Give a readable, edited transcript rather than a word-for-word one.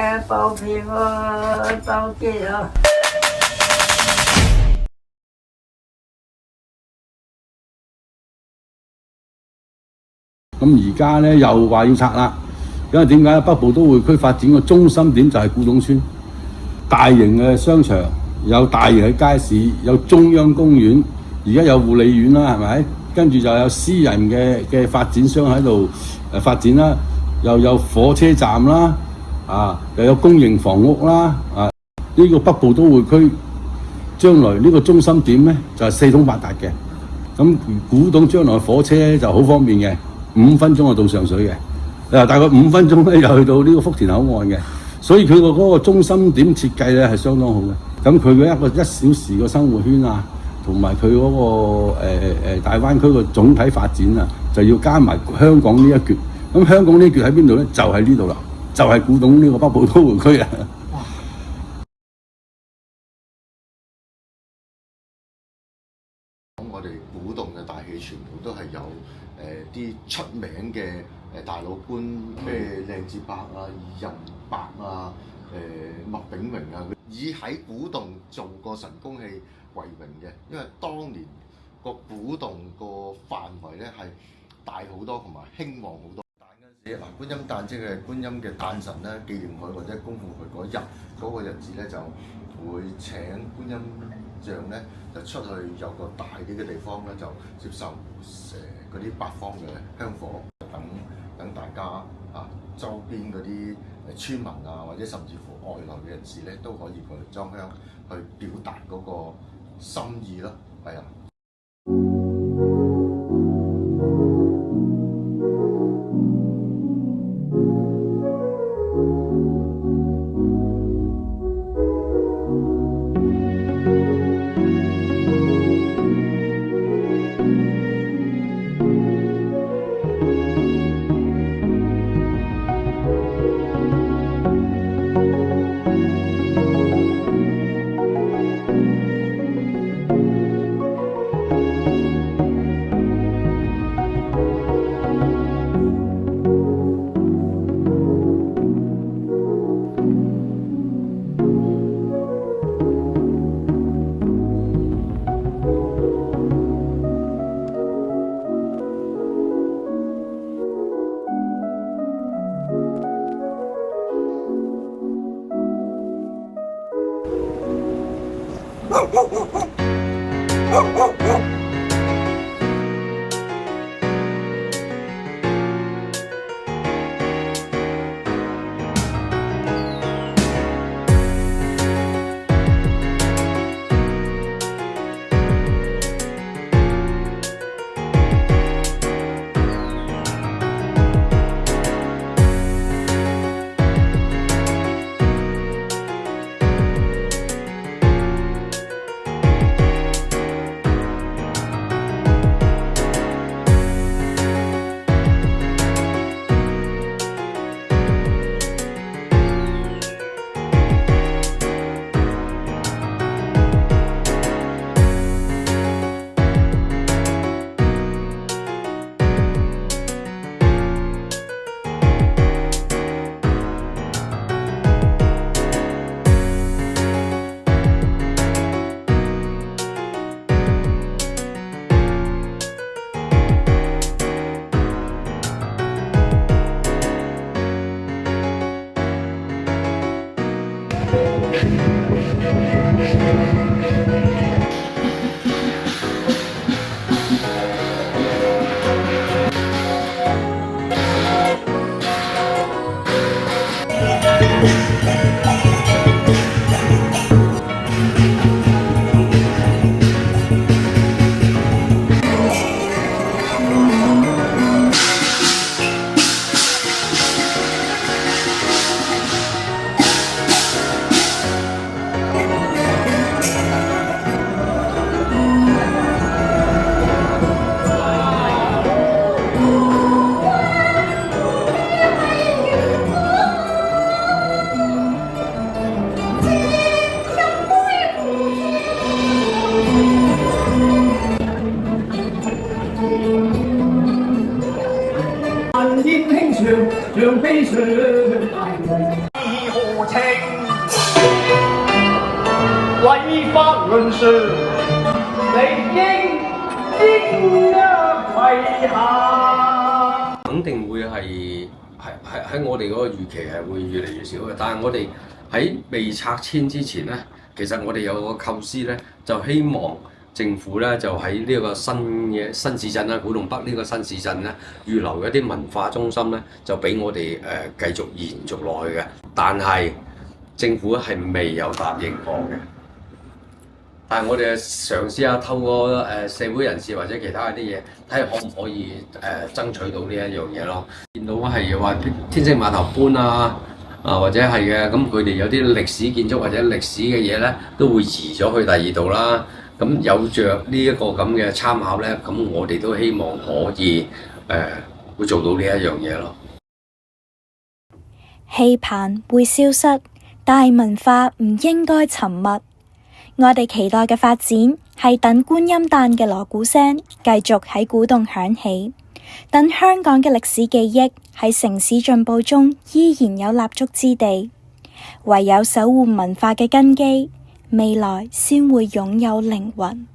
啊，爆片喎，爆機啊！咁而家咧又話要拆啦，因為點解北部都會區發展嘅中心點就係古洞村，大型嘅商場，有大型嘅街市，有中央公園，而家有護理院啦，係咪？跟住就有私人嘅發展商喺度發展啦，又有火車站啦，又有公營房屋啦，呢個北部都會區將來呢個中心點咧就係四通八達嘅，咁古洞將來火車就好方便嘅。5分鐘就到上水嘅，大概5分鐘咧又去到呢個福田口岸嘅，所以佢個嗰個中心點設計咧係相當好嘅。咁佢嘅一個1小時嘅生活圈啊，同埋佢嗰個大灣區嘅總體發展啊，就要加埋香港呢一橛。咁香港呢一橛喺邊度咧？就喺呢度啦，就係古洞呢個北部都會區啊。我哋古洞嘅大戲全部都係有啲出名嘅大老倌，咩靚次伯啊、二任伯啊、麥炳榮啊，以喺古洞做過神功戲為榮嘅，因為當年個古洞個範圍咧係大好多，同埋興旺好多。誕嗰陣時，觀音誕即係觀音嘅誕辰咧，紀念佢或者供奉佢嗰日嗰個日子咧，就會請觀音像咧就出去有個大啲嘅地方咧，就接受嗰啲八方嘅香火，等大家周邊嗰啲村民啊，或者甚至乎外來嘅人士咧，都可以過嚟裝香去表達嗰個心意咯，係啊。違法論述，理應跪下。肯定會係喺我哋嗰個預期係會越嚟越少嘅，但係我哋喺未拆遷之前咧，其實我哋有個構思咧，就希望政府咧就喺呢個新市鎮啦，古洞北呢個新市鎮咧，預留一啲文化中心咧，就俾我哋繼續延續落去嘅。但係政府係未有答應過嘅。但係我哋嘗試下透過社會人士或者其他嗰啲嘢，睇下可唔可以爭取到呢一樣嘢咯。見到係話天星碼頭搬啊或者係嘅，咁佢哋有啲歷史建築或者歷史嘅嘢咧，都會移咗去第二度啦。咁有着呢一個咁嘅參考咧，咁我哋都希望可以會做到呢一樣嘢咯。戲棚會消失，但係文化唔應該沉默。我哋期待嘅發展係等觀音誕嘅鑼鼓聲繼續喺古洞響起，等香港嘅歷史記憶喺城市進步中依然有立足之地。唯有守護文化嘅根基，未來先會擁有靈魂。